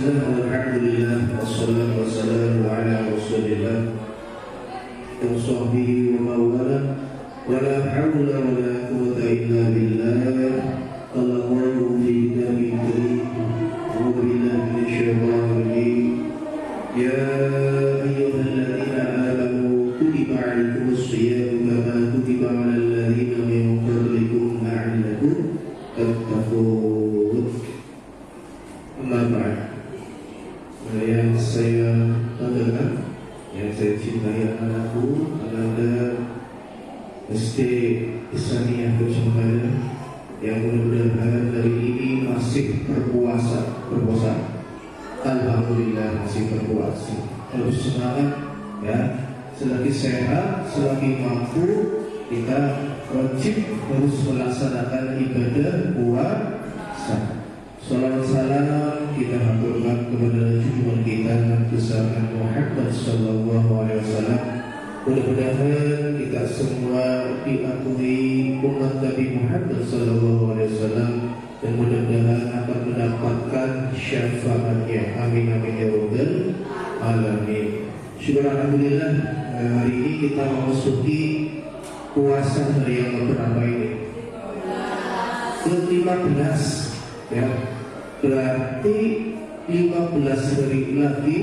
Bismillah, alhamdulillah, wassalatu wassalamu ala rasulillah wa sahbihi wa mawala wa la hawla wa la quwwata illa billah. Allahu fi kitabih karim wa billahi minasyaitonir rajim. Ya ayyuhalladzina amanu kutiba 'alaikumus shiyam kama kutiba 'alal ladzina min qablikum la'allakum tattaqun. Amma ba'd. Yang saya banggakan, yang saya cintai anakku, anak-anak SD Islamiyah Kecamatan yang mudah-mudahan hari ini masih berpuasa. Alhamdulillah masih berpuasa. Terus semangat ya, selagi sehat, selagi mampu, kita wajib terus melaksanakan ibadah puasa. Salawat salam kita haturkan kepada junjungan kita besar Muhammad sallallahu alaihi wasallam. Mudah-mudahan kita semua diakui umat Nabi Muhammad sallallahu alaihi wasallam dan mudah-mudahan akan mendapatkan syafaatnya. Amin amin ya rabbal alamin. Syukur alhamdulillah, hari ini kita memasuki puasa hari yang berapa ini? Ke-15 ya. Berarti 15 hari lagi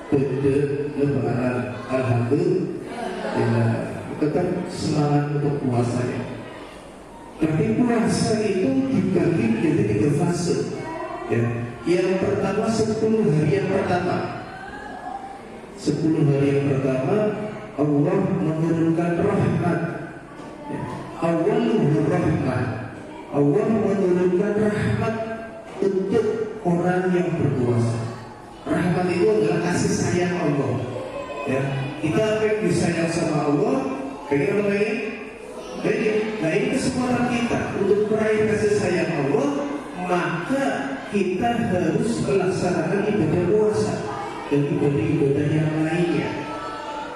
pada Lebaran. Alhamdulillah, kita kan semangat untuk puasanya. Tapi puasa itu dibagi menjadi 3 fase ya. Yang pertama 10 hari yang pertama. 10 hari yang pertama Allah menurunkan rahmat ya. Awalul rahmat, Allah menurunkan rahmat untuk orang yang berpuasa. Rahmat itu adalah kasih sayang Allah ya. Kita pengen disayang sama Allah, pengen apa ini? Nah ini kesempatan kita untuk meraih kasih sayang Allah, maka kita harus melaksanakan ibadah puasa dan ibadah-ibadah yang lainnya.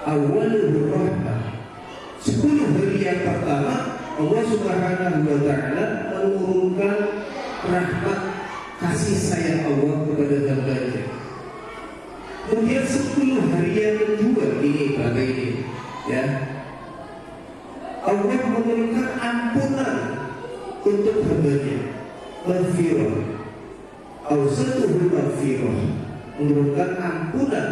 Awalul rahmat, 10 hari yang pertama Allah Subhanahu wa ta'ala menurunkan rahmat kasih sayang Allah kepada hamba-Nya. Kemudian 10 hari yang kedua ini bagai ini ya, Allah menurunkan ampunan untuk hamba-Nya, maghfirah, awsatuhu maghfirah, menurunkan ampunan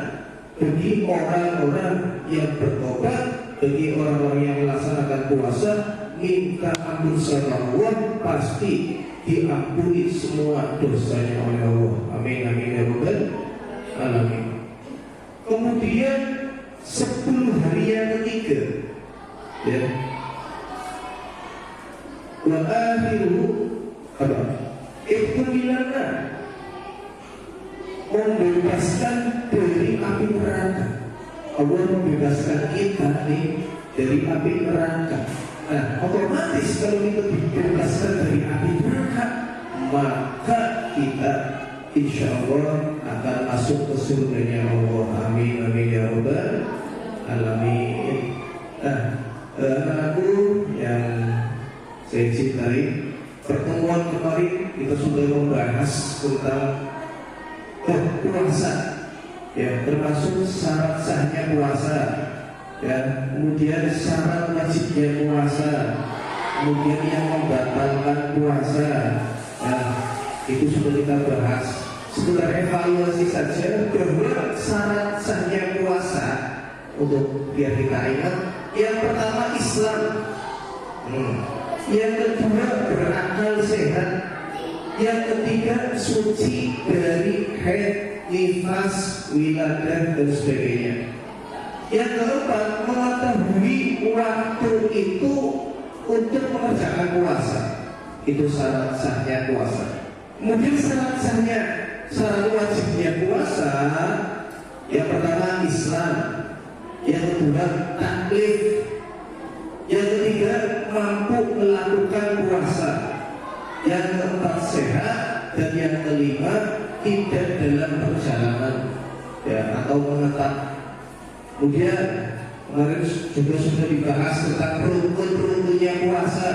bagi orang-orang yang bertobat, bagi orang-orang yang melaksanakan puasa, minta ampun sama Allah, pasti diampuni semua dosanya oleh Allah. Amin amin ya rabbal alamin. Kemudian 10 hari yang ketiga ya, wa akhiru apa? Ikhtilana, membebaskan dari api neraka. Allah membebaskan kita nih dari api neraka. Nah, otomatis kalau kita dibebaskan dari api neraka, maka kita insya Allah akan masuk ke surganya Allah. Amin amin ya rabbal alamin. Nah, anakku yang saya cintai, pertemuan kemarin kita sudah membahas tentang puasa ya, termasuk syarat sahnya puasa ya, kemudian syarat wajibnya puasa, kemudian yang membatalkan puasa. Nah, itu sudah kita bahas. Sekedar evaluasi saja bahwa syarat sahnya puasa untuk biar kita ingat. Yang pertama Islam, yang kedua berakal sehat, yang ketiga suci dari haid, nifas, wiladah dan sebagainya. Yang keempat mengetahui waktu itu untuk mengerjakan puasa. Itu syarat sahnya puasa. Kemudian syarat wajibnya puasa, yang pertama Islam, yang kedua taklif, yang ketiga mampu melakukan puasa, yang keempat sehat, dan yang kelima tidak dalam perjalanan ya, atau menetap. Kemudian kemarin juga sudah dibahas tentang rukun-rukunnya puasa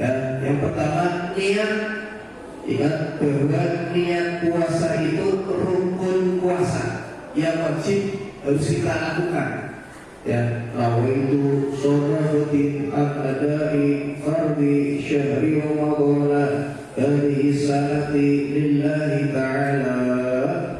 ya. Yang pertama niat, Ingat bahwa niat puasa itu rukun puasa yang wajib harus kita lakukan. Ya, nawaitu sholatin adai fardhi syahri Ramadan hadhihi sanati lillahi ta'ala.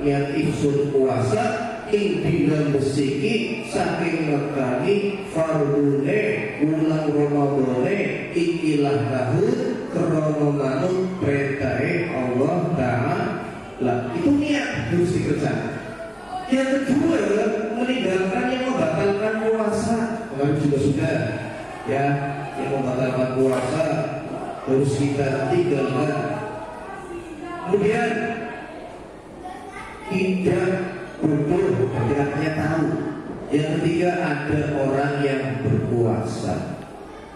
Niat iksun puasa ing dina besiki saking nekani fardune wulan Ramadane ikilah tahun krana manut perintahe Allah Ta'ala. Itu niat harus dikerjakan. Yang kedua, meninggalkan yang membatalkan puasa. Kemarin juga sudah, ya, yang membatalkan puasa harus kita tinggalkan. Kemudian tidak bodoh, artinya tahu. Yang ketiga, ada orang yang berpuasa.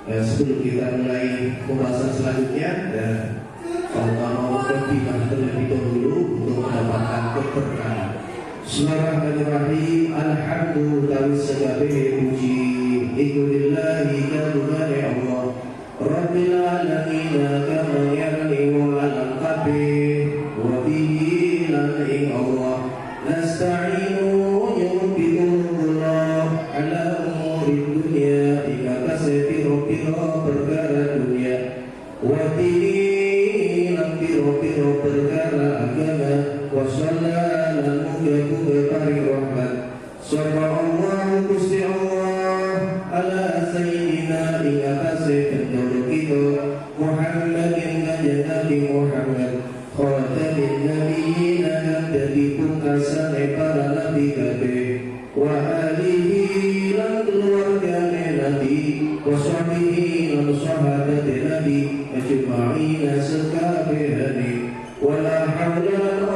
Sebelum kita mulai pembahasan selanjutnya, dan kalau mau berbincang terlebih dahulu untuk mendapatkan keberkahan. Bismillahirrahmanirrahim. Alhamdulillah segala puji Ikulillahi kadunani Allah Rabbil alamin kama yarni'u alam kabir wa bihi lan'i Allah nasta'inu yubi'ullah ala umuri dunia ika kasetiru piro perkara dunia wa bihi lan'piro perkara agama wa sallallahu Bukari rahmat Sallallahu Gusti Allah ala sayyidina ingatase penduduk kita Muhammadin dan Nabi Muhammad khatamin nabiyyin dan jadi pungkasan para nabi kabeh wa alihi lan keluargane nabi wa sahbihi lan sahabat nabi ajma'in sekabehane wala haula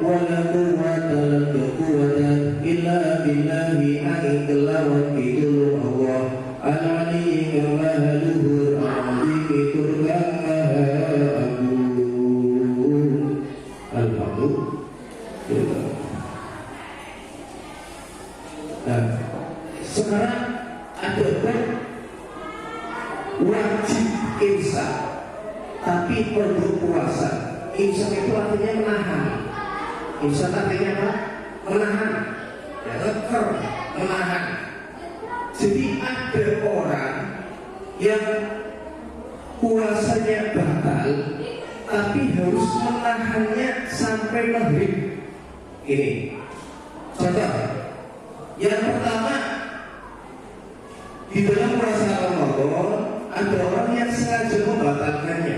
wala quwwata wala quwwata illa billahi al-kelawan bidul Allah al-ali yang maha luhur al-azim turkan maha agung. Alhamdulillah. Nah, sekarang ada wajib imsak tapi perlu puasa. Imsak itu artinya menahan. Imsak artinya apa? Menahan. Ya, leker, menahan. Jadi ada orang yang puasanya batal tapi harus menahannya sampai maghrib. Ini contoh. Yang pertama, di dalam puasa Ramadan ada orang yang sengaja membatalkannya,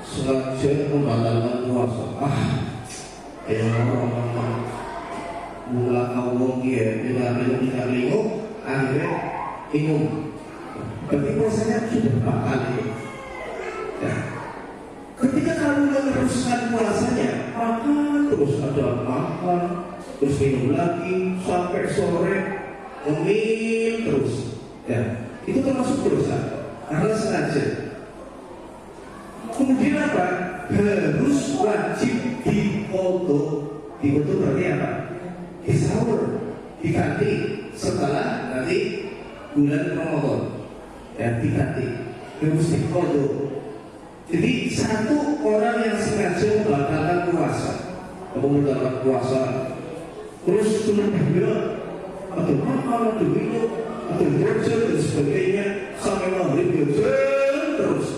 sengaja membatalkan puasa. Orang mula kawong dia tidak lingkup, akhirnya minum. Berarti puasanya sudah batal ya. Ketika kamu meneruskan puasanya, makan terus, ada makan terus minum lagi sampai sore, ngemil terus ya. Itu termasuk dosa karena sengaja. Kemudian apa? Harus wajib difoto. Difoto berarti apa? Disahur, diganti setelah nanti bulan Ramadan ya, diganti harus difoto. Jadi satu orang yang sengaja membatalkan puasa, membatalkan puasa terus dia atau makan atau minum atau jajan dan sebagainya sampai maghrib jajan terus,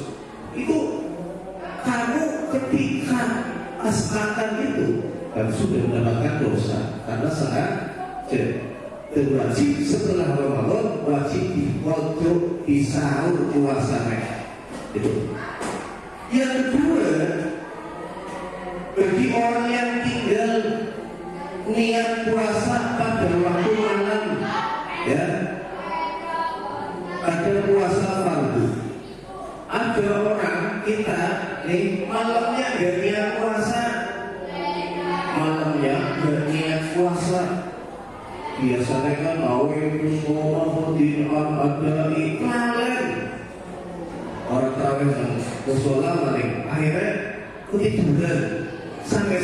itu kamu ketika makan itu dan sudah mendapatkan dosa karena sengaja. Dan wajib setelah Ramadan wajib dikodok di sahur puasa itu. Yang kedua, bagi orang yang tinggal niat puasa pada waktu malam ya, ada puasa fardu. Ada orang kita nih malamnya gak niat puasa, malamnya gak niat puasa. Biasanya kan awal Muhammadin ada iklan orang terawih musola maling, akhirnya ketiduran sampai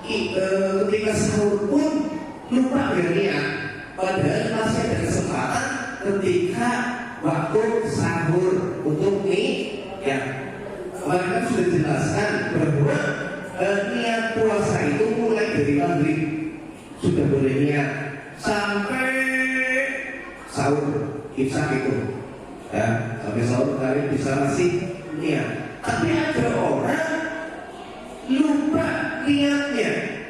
ketika sahur pun lupa berniat, padahal masih ada kesempatan ketika waktu sahur untuk nih ya. Maka sudah boleh niat sampai sahur imsak itu ya, sampai sahur kalian bisa masih niat. Tapi ada orang lupa niatnya,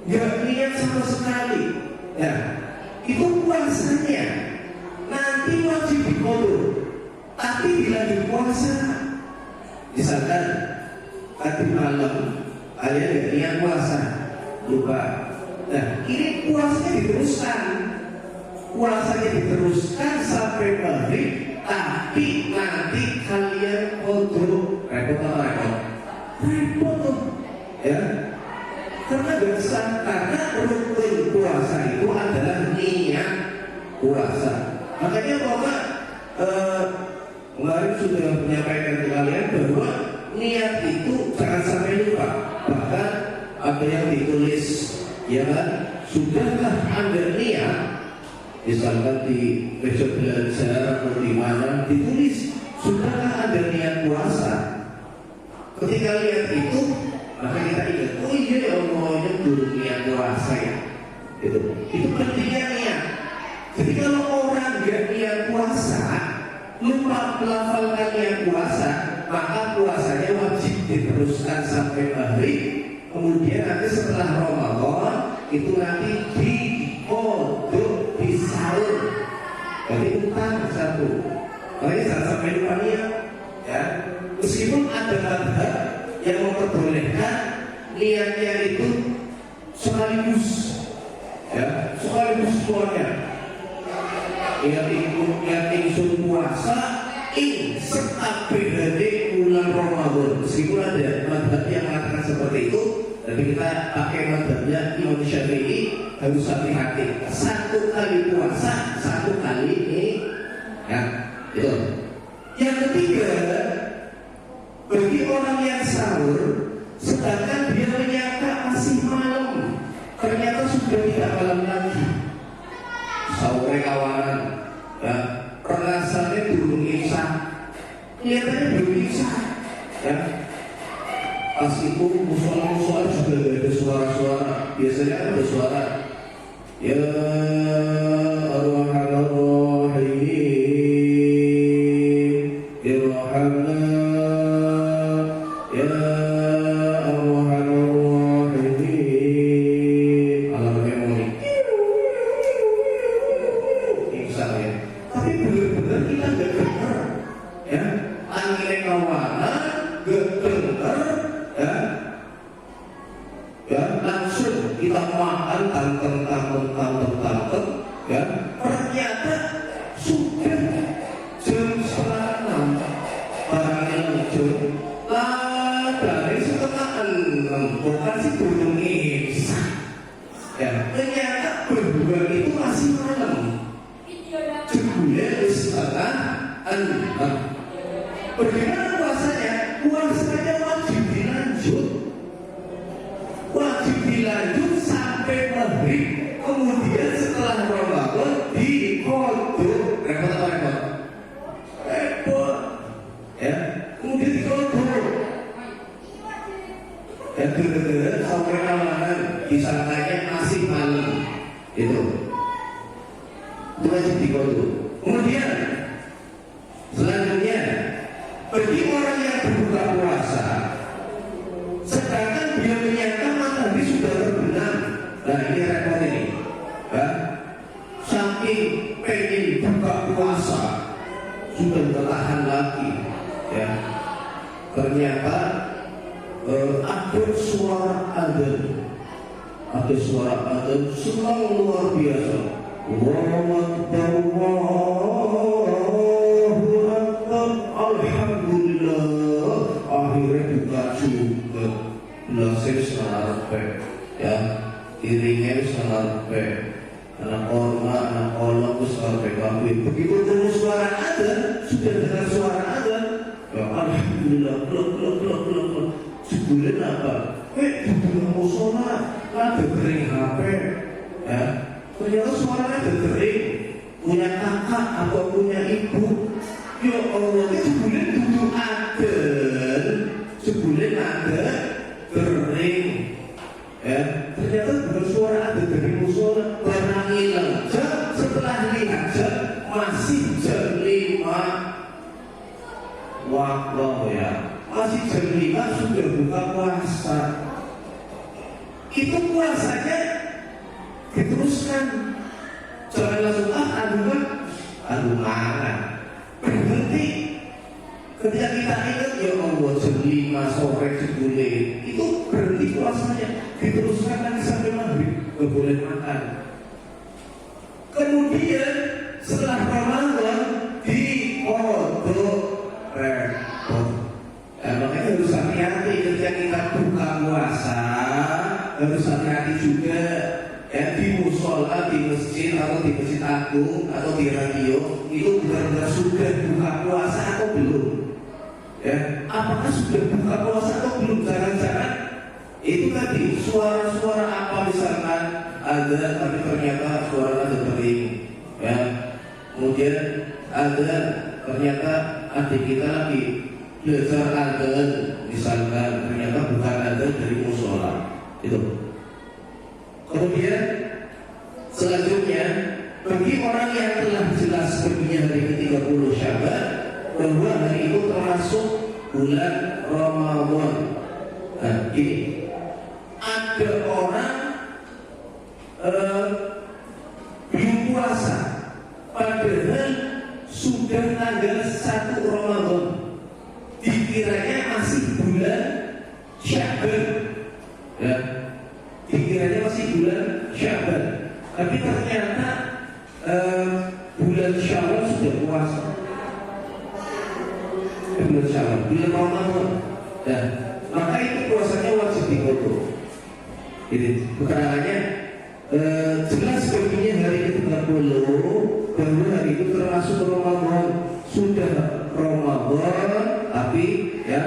nggak niat sama sekali ya, itu puasanya nanti wajib diqodho, tapi dilanjut puasa. Misalkan tadi malam kalian nggak niat puasa, lupa. Nah, ini puasanya diteruskan sampai maghrib, tapi nanti kalian qodho. Repot tuh ya, karena besar, karena rukun puasa itu adalah niat puasa. Makanya Bapak kemarin sudah menyampaikan ke kalian bahwa niat itu jangan sampai lupa. Bahkan ada yang ditulis, ya kan, sudahlah Anda niat, misalkan di meja belajar atau di mana ditulis sudahlah Anda niat puasa. Ketika lihat itu, maka kita ingat, oh iya ya Allah, dulu niat puasa ya. Itu pentingnya niat. Jadi kalau orang nggak niat puasa, lupa melafalkan niat puasa, maka puasanya wajib diteruskan sampai maghrib. Kemudian nanti setelah Ramadan itu nanti diqodho, disahur. Jadi utang satu. Makanya jangan sampai lupa niat ya. Meskipun ada madhab yang memperbolehkan niatnya itu sekaligus ya, sekaligus semuanya. Niat ingsun puasa ing sekabehane bulan Ramadan. Meskipun ada madhab yang mengatakan seperti itu, tapi kita pakai madhabnya Imam Syafi'i, harus hati-hati. Satu kali puasa, satu kali ini ya, itu. Yang ketiga, bagi orang yang sahur sedangkan dia menyangka masih malam, ternyata sudah tidak malam lagi. Sahur kawanan ya, rasanya belum imsak, kelihatannya belum imsak ya. Pas itu musola juga ada suara-suara, biasanya ada suara ya Ar-Rahmanir-Rahim Irhamna ya Ar-Rahmanir-Rahim alam memori imsak ya. Tapi benar-benar kita gak dengar ya, anginnya kawanan gak dengar ya, langsung kita makan tanteng ya, ternyata sudah jam 5:30 barangnya muncul lah dari 5:30, bukan sih belum imsak ya, ternyata berdua itu masih malam, jebule 5:30. Bagaimana puasanya? Puasanya wajib dilanjut sampai maghrib, kemudian setelah Ramadan diqodho. Repot ya, kemudian diqodho ya, gara-gara sampai kawanan disangkanya masih malam, itu wajib diqodho. Kemudian selanjutnya, bagi orang yang berbuka puasa sedangkan dia menyangka matahari sudah terbenam, nah ini repot ini ya. Saking pengen buka puasa sudah bertahan lagi ya, ternyata ada suara adzan senang luar biasa, Allahu Akbar, Allahu Akbar, alhamdulillah. Akhirnya buka juga gelasnya senarpe ya, piringnya senarpe, anak korma, anak kolak senarpe kabeh. Begitu dengar suara adzan, sudah dengar suara adzan ya, alhamdulillah, blok. Sebulan apa? Dibilang mau sholat, ada kering HP ya, ternyata suaranya ada kering, punya kakak atau punya ibu. Ya Allah, itu sebulan ada kering ya, ternyata bukan suara ada dari musuh Allah ya, masih jam 5 sudah buka puasa. Itu puasanya diteruskan, jangan langsung aduh marah. Berhenti ketika kita ingat ya Allah jam 5 sore sebule, itu berhenti puasanya, diteruskan lagi sampai maghrib, gak boleh makan. Kemudian setelah Ramadan dikodok repot. Makanya harus hati-hati ketika kita buka puasa, harus hati-hati juga ya, di musola, di masjid atau di masjid agung atau di radio itu benar-benar sudah buka puasa atau belum ya, apakah sudah buka puasa atau belum. Jangan-jangan itu tadi suara-suara apa misalkan ada tapi ternyata suara ada kering ya, kemudian ada ternyata adik kita lagi belajar adzan misalkan, ternyata bukan adzan dari musola itu. Kemudian selanjutnya, bagi orang yang telah jelas perginya hari ke-30 Sya'ban bahwa hari itu termasuk bulan Ramadan. Nah, ini ada orang belum puasa padahal sudah tanggal 1 Ramadan, dikiranya masih bulan Sya'ban ya, dikiranya masih bulan Sya'ban, tapi ternyata bulan Syawal sudah puasa. Bulan Syawal, bulan Ramadan. Dan maka itu puasanya wajib dikodok. Jadi keterangannya jelas baginya hari ke-30 bahwa hari itu termasuk Ramadan, sudah Ramadan tapi ya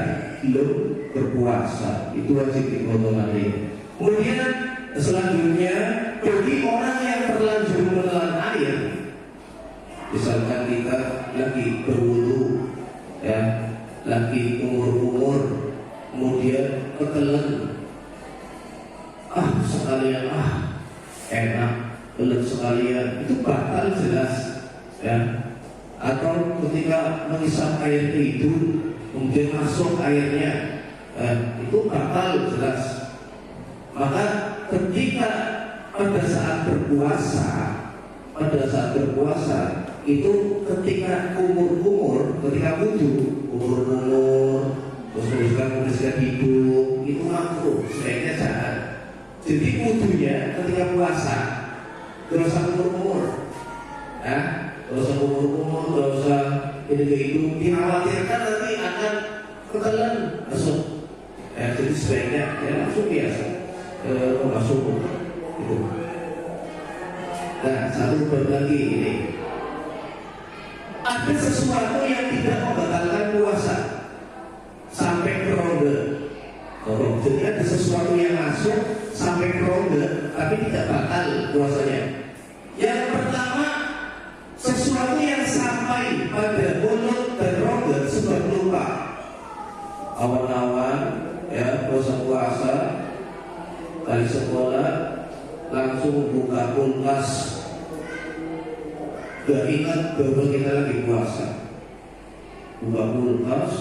belum berpuasa, itu wajib dikodok nanti. Kemudian selanjutnya, bagi orang yang terlanjur menelan air, misalkan kita lagi berwudu ya, lagi umur kemudian ketelan, sekalian enak telan sekalian, itu batal jelas ya. Atau ketika mengisap air tidur kemudian masuk airnya, itu batal jelas. Maka ketika pada saat berpuasa itu ketika umur ketika wudu umur terus membersihkan hidung itu makruh, sebaiknya jangan. Jadi wudunya ketika puasa gak usah umur ya, gak usah umur, gak usah ini ke hidung, dikhawatirkan nanti akan ketelan masuk ya. Jadi sebaiknya ya langsung biasa masuk gitu. Nah, satu lagi ini, ada sesuatu yang tidak membatalkan puasa sampai ke ronde. Jadi ada sesuatu yang masuk sampai ke ronde tapi tidak batal puasanya. Yang pertama, sesuatu yang sampai pada mulut dan ronde sebab lupa. Awan-awan ya, puasa kali sekolah langsung buka kulkas, gak ingat bahwa kita lagi puasa, buka kulkas,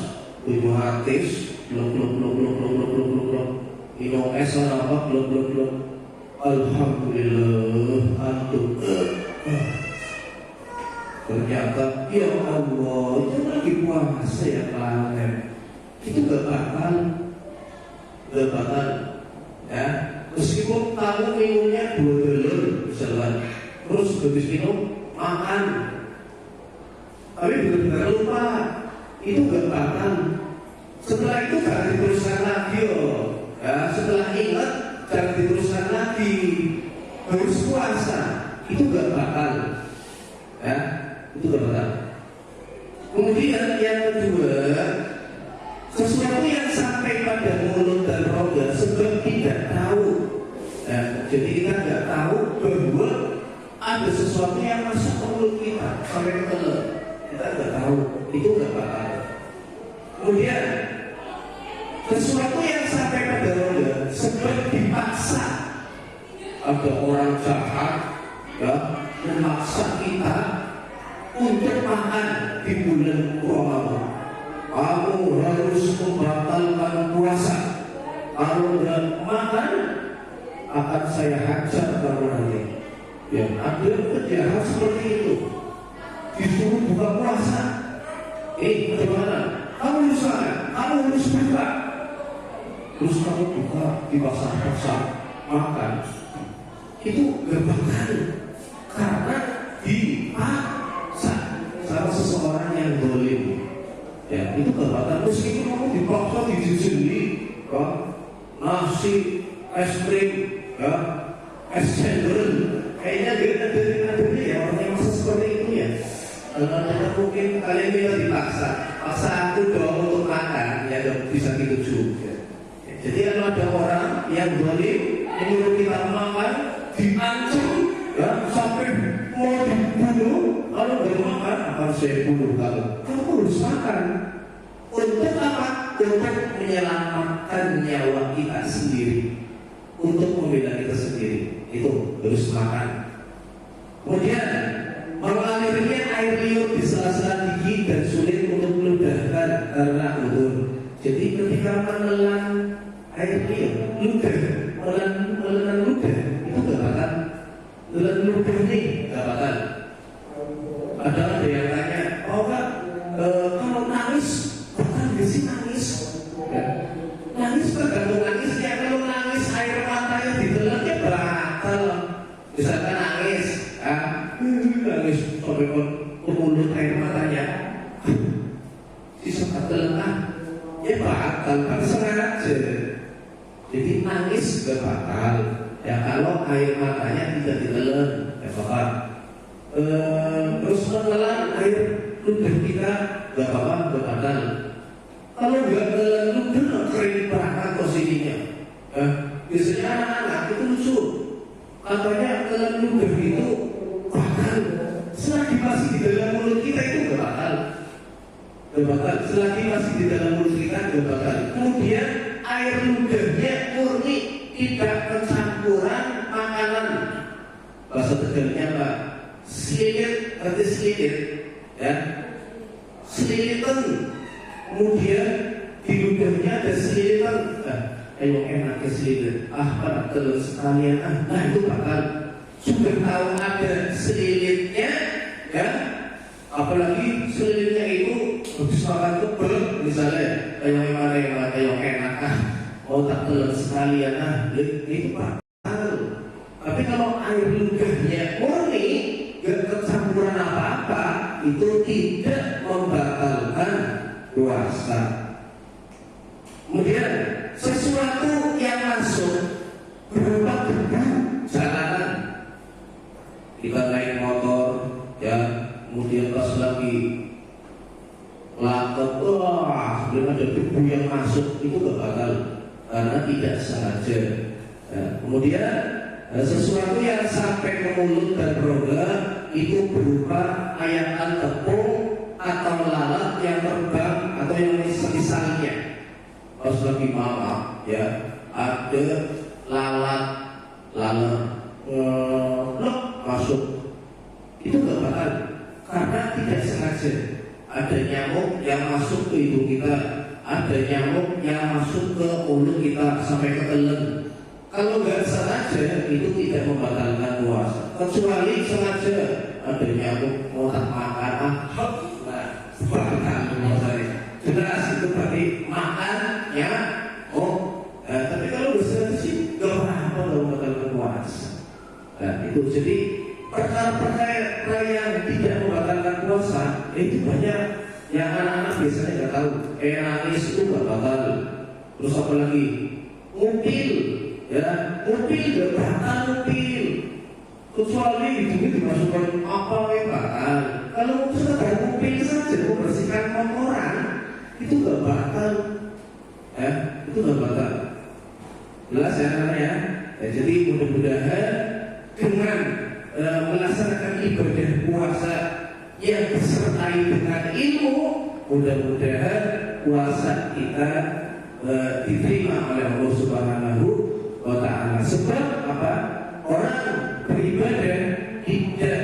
minum artis, blok, minum es apa, blok, alhamdulillah, antum, ternyata ya Allah itu lagi puasa ya kalian, itu gak batal ya. Meskipun kamu minumnya 2 galon misalnya, terus habis minum makan, tapi benar-benar lupa, itu gak batal. Setelah itu jangan diteruskan lagi ya. Setelah ingat jangan diteruskan lagi, harus puasa, itu gak batal ya, itu gak batal. Kemudian yang kedua, sesuatu yang sampai pada mulut dan rongga sebab tidak tahu ya. Jadi kita tidak tahu bahwa ada sesuatu yang masuk ke mulut kita sampai ke telan, kita tidak tahu, itu tidak batal. Kemudian sesuatu yang sampai pada rongga sebab dipaksa, ada orang jahat ya memaksa kita untuk makan di bulan Ramadan. kamu harus membatalkan puasa. Kalau nggak makan, akan saya hajar kamu nanti. Ya, ada penjahat seperti itu. Disuruh buka puasa. Bagaimana? Kamu harus makan, kamu harus buka. Terus kamu buka di pasar-pasar makan, itu gak bakal, karena dipaksa sama seseorang yang zalim. Ya, itu gak bakal. Meskipun kamu dipaksa dijujuri, nasi, es krim, ya, es cendol, kayaknya ada ya orang yang masa seperti itu ya. Mungkin kalian bisa dipaksa, paksa aku dong untuk makan, ya dong bisa dituju. Ya. Jadi kalau ada orang yang zalim menyuruh kita makan, diancam, ya sampai mau dibunuh, kalau nggak makan akan saya bunuh kamu. Kamu harus makan. Untuk apa? Untuk menyelamatkan nyawa kita sendiri, untuk membela kita sendiri. Itu harus makan. Kemudian mengalirnya air liur di sela-sela gigi dan sulit untuk meludahkan karena ulur. Jadi ketika menelan air liur, menelan ludah, itu gak bakal. Menelan ludah ini gak bakal. Ada yang tanya, oh Kak, kalau nangis, bakal gak sih nangis? Ya. Nangis tergantung nangisnya. Kalau nangis air matanya ditelannya bakal. Misalkan nangis, nangis sampai ke mulut air matanya, sisa telan, ya bakal kan sengaja. Jadi nangis gak bakal. Ya kalau air matanya tidak ditelan, ya bakal. Terus menelan air ludah kita gak bakal. Kalau nggak telan ludah, kering banget posisinya. Biasanya anak-anak itu lucu. Katanya telan ludah itu bakal. Selagi masih di dalam mulut kita itu gak bakal. Selagi masih di dalam mulut kita gak bakal. Kemudian air ludahnya murni, tidak pencampuran makanan. Bahasa Tegalnya apa? Selilit, arti selilit, ya. Selilitan. Kemudian di ludahnya ada selilitan. Ayo enaknya selilit. Pada telur sekalian. Nah itu bakal. Sudah tahu ada selilitnya, ya. Apalagi selilitnya itu habis makan tebel, misalnya kayak enak, mau tak telur sekalian, itu bakal. Tapi kalau air ludahnya murni, gak kecampuran apa-apa, itu tidak membatalkan puasa. Kemudian sesuatu yang masuk berupa debu jalanan, kita naik motor, ya, kemudian pas lagi lakot, sebelum ada debu yang masuk, itu gak bakal, karena tidak sengaja. Ya, kemudian sesuatu yang sampai ke mulut dan rongga itu berupa ayatan tepung atau lalat yang terbang atau yang misalnya pas lagi malam, ya, ada lalat masuk, itu gak bakal, karena tidak sengaja. Ada nyamuk yang masuk ke hidung kita, ada nyamuk yang masuk ke mulut kita sampai ke telan. Kalau nggak sengaja, itu tidak membatalkan puasa. Kecuali sengaja, ada nyamuk mau tak makan, batal puasanya. Jelas itu berarti makannya, tapi kalau udah sengaja sih, nggak apa-apa kalau membatalkan puasa. Nah itu jadi perkara-perkara yang tidak membatalkan puasa itu banyak yang anak-anak biasanya nggak tahu. Nangis itu nggak batal. Terus apa lagi? Ngupil. Ya, ngupil gak bakal ngupil. Kecuali hidungnya dimasukkan apa yang bakal. Kalau sudah ngupil saja membersihkan kotoran, itu gak bakal. Ya, itu gak bakal. Jelas ya namanya. Ya, jadi mudah-mudahan dengan melaksanakan ibadah puasa yang disertai dengan ilmu, mudah-mudahan puasa kita diterima oleh Allah Subhanahu wa Ta'ala. Sebab apa? Orang beribadah tidak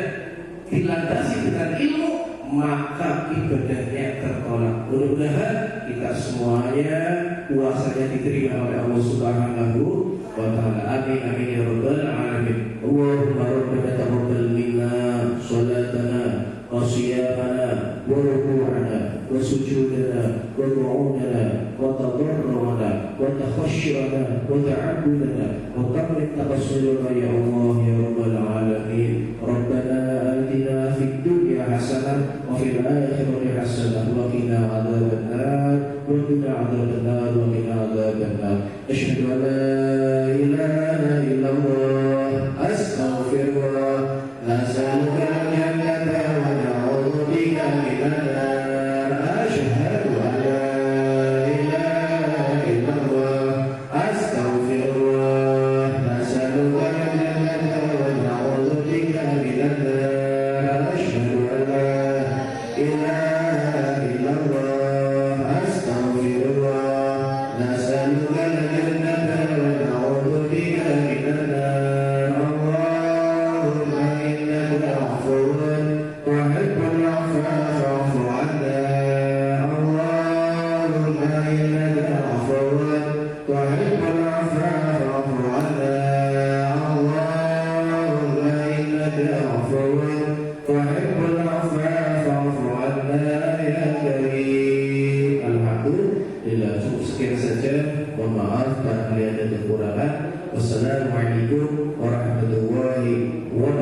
dilandasi dengan ilmu, maka ibadahnya tertolak. Mudah-mudahan kita semuanya puasanya diterima oleh Allah Subhanahu wa ta'ala. Amin amin ya rabbal alamin. Allahumma rabbana taqabbal minna salatana wa siyamana wa ruku'ana wa sujudana wa qu'udana wa tadarru'ana wa takhashshurana wa ta'abbudana wa taqabbal taqassulana ya Allah ya rabbal alamin. Rabbana atina fid dunya hasanah wa fil akhirati hasanah wa qina adzabannar wa qina adzabannar wa qina adzabannar. Asyhadu an la ilaha illallah astaghfirullah as'aluka al-jannata wa na'udzu bika minan nar. Asyhadu an la ilaha illallah astaghfirullah as'aluka al-jannata wa na'udzu bika minan nar. Asyhadu an la ilaha illallah astaghfirullah as'aluka al-jannata wa na'udzu bika minan nar. Allahumma innaka 'afuwwun tuhibbul 'afwa fa'fu 'anna. Allahumma innaka 'afuwwun tuhibbul 'afwa fa'fu 'anna. Allahumma innaka 'afuwwun tuhibbul 'afwa fa'fu 'anna ya karim. Alhamdulillah, cukup sekian saja. Mohon maaf barangkali ada kekurangan. Wassalamualaikum warahmatullahi wabarakatuh.